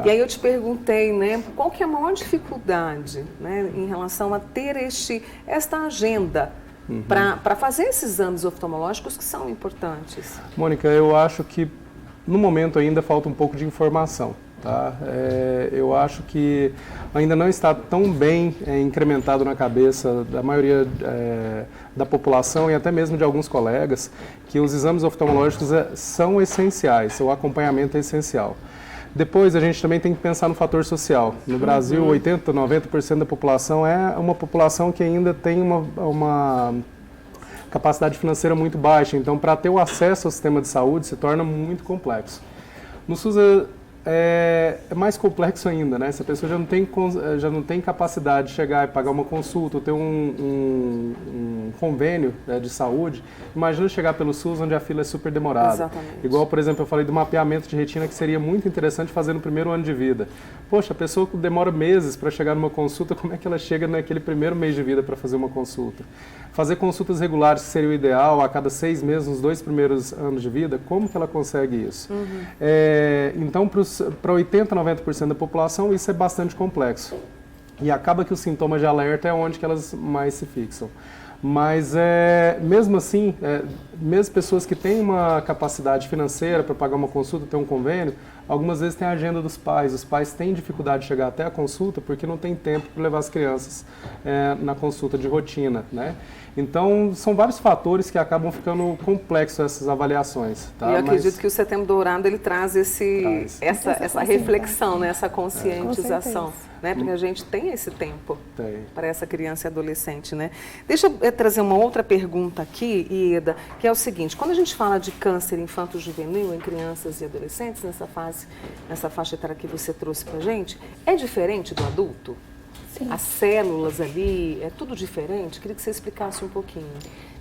E aí eu te perguntei, né, qual que é a maior dificuldade, né, em relação a ter esta agenda para fazer esses exames oftalmológicos que são importantes? Mônica, eu acho que no momento ainda falta um pouco de informação. Tá? Eu acho que ainda não está tão bem incrementado na cabeça da maioria da população e até mesmo de alguns colegas que os exames oftalmológicos são essenciais, o acompanhamento é essencial. Depois a gente também tem que pensar no fator social. No Brasil, 80%, 90% da população é uma população que ainda tem uma capacidade financeira muito baixa, então para ter o acesso ao sistema de saúde se torna muito complexo. No SUS é mais complexo ainda, né? Se a pessoa já não tem capacidade de chegar e pagar uma consulta, ou ter um convênio de saúde, imagina chegar pelo SUS onde a fila é super demorada. Exatamente. Igual, por exemplo, eu falei do mapeamento de retina que seria muito interessante fazer no primeiro ano de vida. Poxa, a pessoa que demora meses para chegar numa consulta, como é que ela chega naquele primeiro mês de vida para fazer uma consulta? Fazer consultas regulares, que seria o ideal, a cada 6 meses, nos 2 primeiros anos de vida, como que ela consegue isso? Então, para 80%, 90% da população, isso é bastante complexo. E acaba que os sintomas de alerta é onde que elas mais se fixam. Mas, mesmo assim, mesmo pessoas que têm uma capacidade financeira para pagar uma consulta, ter um convênio, algumas vezes tem a agenda dos pais. Os pais têm dificuldade de chegar até a consulta porque não tem tempo para levar as crianças na consulta de rotina, né? Então, são vários fatores que acabam ficando complexos essas avaliações. Tá? E eu acredito que o Setembro Dourado ele traz essa reflexão, né? Essa conscientização, né? Porque a gente tem esse tempo para essa criança e adolescente, né? Deixa eu trazer uma outra pergunta aqui, Ieda, que é o seguinte: quando a gente fala de câncer infanto-juvenil em crianças e adolescentes, nessa faixa etária que você trouxe para a gente, é diferente do adulto? Sim. As células ali, é tudo diferente? Queria que você explicasse um pouquinho.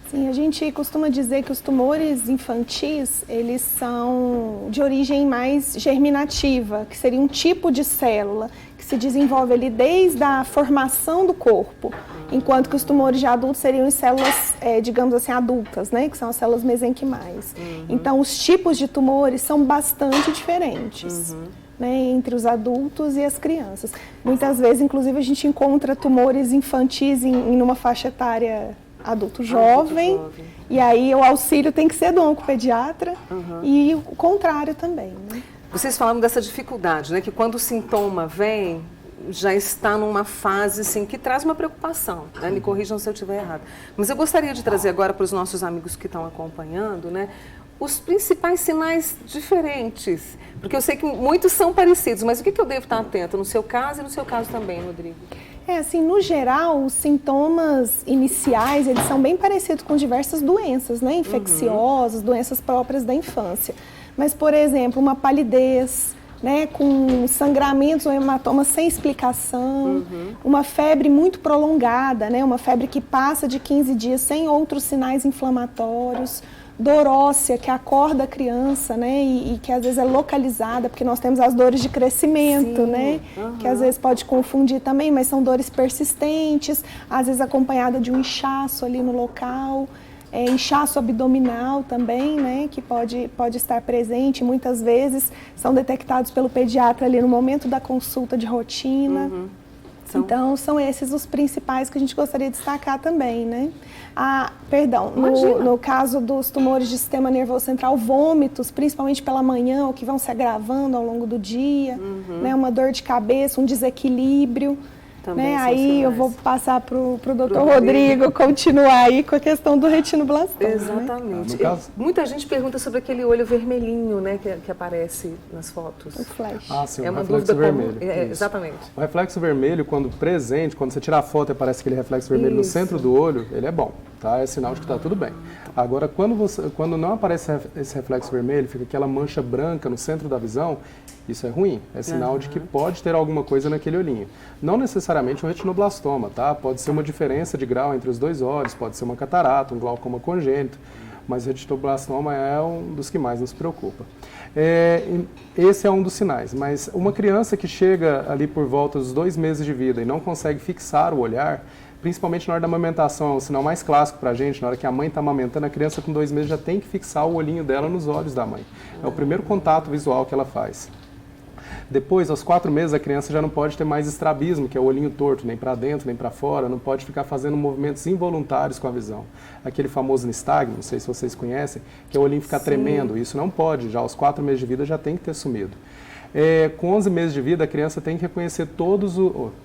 Sim, a gente costuma dizer que os tumores infantis, eles são de origem mais germinativa, que seria um tipo de célula que se desenvolve ali desde a formação do corpo, enquanto que os tumores de adultos seriam em células, digamos assim, adultas, né, que são as células mesenquimais. Então, os tipos de tumores são bastante diferentes. Né, entre os adultos e as crianças. Muitas vezes, inclusive, a gente encontra tumores infantis em uma faixa etária adulto jovem, e aí o auxílio tem que ser do oncopediatra e o contrário também. Né? Vocês falaram dessa dificuldade, né, que quando o sintoma vem, já está numa fase assim, que traz uma preocupação, né? Me corrijam se eu estiver errado. Mas eu gostaria de trazer agora para os nossos amigos que estão acompanhando, né, os principais sinais diferentes, porque eu sei que muitos são parecidos, mas o que eu devo estar atenta no seu caso e no seu caso também, Rodrigo? Assim, no geral, os sintomas iniciais, eles são bem parecidos com diversas doenças, né, infecciosas, doenças próprias da infância. Mas, por exemplo, uma palidez, né, com sangramentos ou hematomas sem explicação, uma febre muito prolongada, né, uma febre que passa de 15 dias sem outros sinais inflamatórios, dor óssea que acorda a criança, né, e que às vezes é localizada, porque nós temos as dores de crescimento, né, que às vezes pode confundir também, mas são dores persistentes, às vezes acompanhada de um inchaço ali no local, inchaço abdominal também, né, que pode estar presente, muitas vezes são detectados pelo pediatra ali no momento da consulta de rotina. Então, são esses os principais que a gente gostaria de destacar também, né? No caso dos tumores de sistema nervoso central, vômitos, principalmente pela manhã, ou que vão se agravando ao longo do dia, né? Uma dor de cabeça, um desequilíbrio. Né? Aí eu vou passar para o doutor Rodrigo continuar aí com a questão do retinoblastoma. Exatamente. Né? Muita gente pergunta sobre aquele olho vermelhinho, né, que aparece nas fotos. O flash. Ah, sim, é o uma reflexo vermelho. Exatamente. O reflexo vermelho, quando presente, quando você tira a foto e aparece aquele reflexo vermelho no centro do olho, ele é bom, tá? É sinal de que está tudo bem. Agora, quando não aparece esse reflexo vermelho, fica aquela mancha branca no centro da visão, isso é ruim, é sinal de que pode ter alguma coisa naquele olhinho. Não necessariamente um retinoblastoma, tá? Pode ser uma diferença de grau entre os dois olhos, pode ser uma catarata, um glaucoma congênito, mas o retinoblastoma é um dos que mais nos preocupa. Esse é um dos sinais, mas uma criança que chega ali por volta dos 2 meses de vida e não consegue fixar o olhar, principalmente na hora da amamentação, é o sinal mais clássico para a gente, na hora que a mãe está amamentando, a criança com 2 meses já tem que fixar o olhinho dela nos olhos da mãe. É o primeiro contato visual que ela faz. Depois, aos 4 meses, a criança já não pode ter mais estrabismo, que é o olhinho torto, nem para dentro, nem para fora, não pode ficar fazendo movimentos involuntários com a visão. Aquele famoso nistagmo, não sei se vocês conhecem, que é o olhinho ficar tremendo, isso não pode, já aos 4 meses de vida já tem que ter sumido. Com 11 meses de vida, a criança tem que reconhecer todos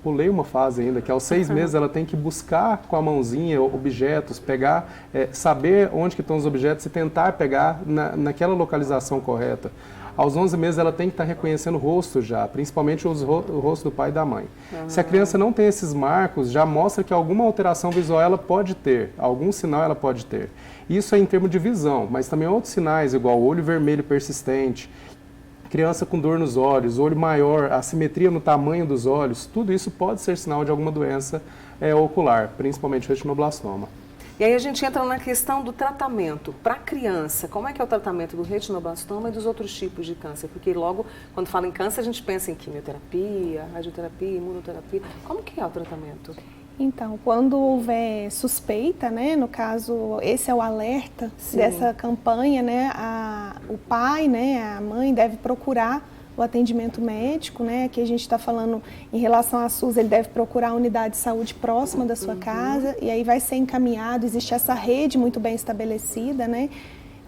pulei uma fase ainda, que aos 6 meses ela tem que buscar com a mãozinha objetos, pegar, saber onde que estão os objetos e tentar pegar naquela localização correta. Aos 11 meses ela tem que estar reconhecendo o rosto já, principalmente o rosto do pai e da mãe. Se a criança não tem esses marcos, já mostra que alguma alteração visual ela pode ter, algum sinal ela pode ter. Isso é em termos de visão, mas também outros sinais, igual olho vermelho persistente, criança com dor nos olhos, olho maior, assimetria no tamanho dos olhos, tudo isso pode ser sinal de alguma doença ocular, principalmente retinoblastoma. E aí a gente entra na questão do tratamento. Para a criança, como é que é o tratamento do retinoblastoma e dos outros tipos de câncer? Porque logo, quando fala em câncer, a gente pensa em quimioterapia, radioterapia, imunoterapia. Como que é o tratamento? Então, quando houver suspeita, né, no caso, esse é o alerta dessa campanha, né, o pai, né, a mãe deve procurar o atendimento médico, né, aqui a gente está falando em relação à SUS, ele deve procurar a unidade de saúde próxima da sua casa, e aí vai ser encaminhado, existe essa rede muito bem estabelecida, né,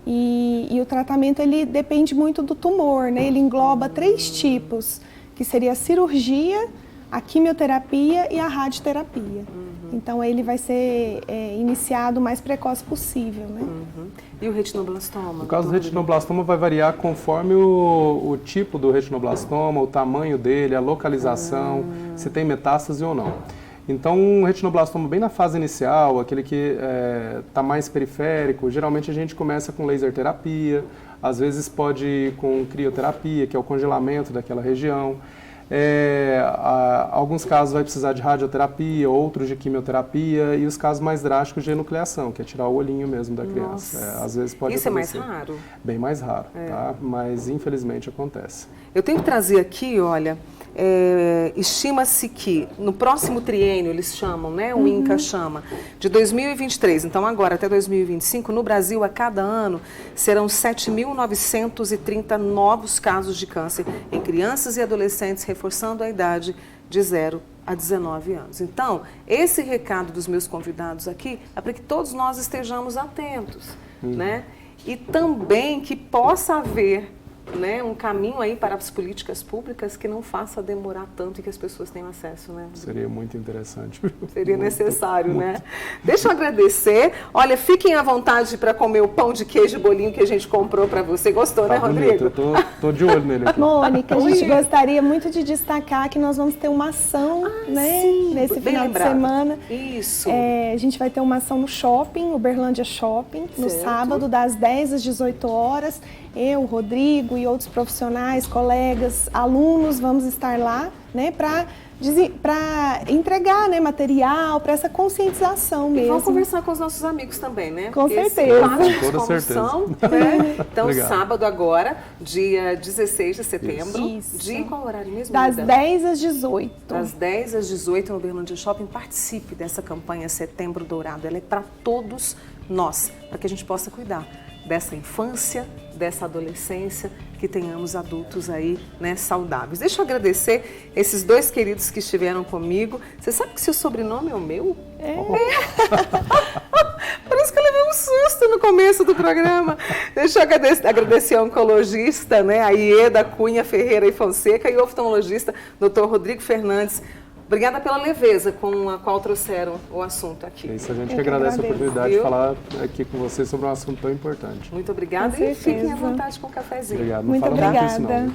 e o tratamento, ele depende muito do tumor, né, ele engloba 3 tipos, que seria a cirurgia, a quimioterapia e a radioterapia. Então, ele vai ser iniciado o mais precoce possível, né? E o retinoblastoma? No caso do retinoblastoma vai variar conforme o tipo do retinoblastoma, o tamanho dele, a localização, se tem metástase ou não. Então, um retinoblastoma bem na fase inicial, aquele que está mais periférico, geralmente a gente começa com laser terapia, às vezes pode ir com crioterapia, que é o congelamento daquela região. Alguns casos vai precisar de radioterapia, outros de quimioterapia e os casos mais drásticos de enucleação, que é tirar o olhinho mesmo da criança. Às vezes pode Isso acontecer. É mais raro? Bem mais raro, tá? Mas infelizmente acontece. Eu tenho que trazer aqui, olha, estima-se que no próximo triênio, eles chamam, né, o INCA chama, de 2023, então agora até 2025, no Brasil, a cada ano, serão 7.930 novos casos de câncer em crianças e adolescentes, reforçando a idade de 0 a 19 anos. Então, esse recado dos meus convidados aqui é para que todos nós estejamos atentos, né? E também que possa haver, né, um caminho aí para as políticas públicas que não faça demorar tanto e que as pessoas tenham acesso, né? Seria muito interessante. Seria necessário, né? Deixa eu agradecer. Olha, fiquem à vontade para comer o pão de queijo e bolinho que a gente comprou para você. Gostou, né, Rodrigo? Eu tô de olho nele aqui. Mônica, a gente gostaria muito de destacar que nós vamos ter uma ação, né, nesse final de semana. Isso. A gente vai ter uma ação no shopping, Uberlândia Shopping, no sábado, das 10 às 18 horas. Eu, Rodrigo e outros profissionais, colegas, alunos, vamos estar lá, né, para entregar, né, material, para essa conscientização mesmo. E vamos conversar com os nossos amigos também, né? Com certeza. Com toda certeza. Né? Então, Obrigado. sábado agora, dia 16 de setembro. Isso. De qual horário mesmo? Das 10 às 18. Das 10 às 18 no Uberlândia Shopping. Participe dessa campanha Setembro Dourado. Ela é para todos nós, para que a gente possa cuidar dessa infância, dessa adolescência, que tenhamos adultos aí, né, saudáveis. Deixa eu agradecer esses 2 queridos que estiveram comigo. Você sabe que seu sobrenome é o meu? Por isso que eu levei um susto no começo do programa. Deixa eu agradecer ao oncologista, né, a Ieda Cunha Ferreira e Fonseca, e o oftalmologista, Dr. Rodrigo Fernandes. Obrigada pela leveza com a qual trouxeram o assunto aqui. É isso, a gente que agradece a oportunidade de falar aqui com vocês sobre um assunto tão importante. Muito obrigada e fiquem à vontade com o cafezinho. Obrigado. Não Muito fala obrigada. muito isso, não.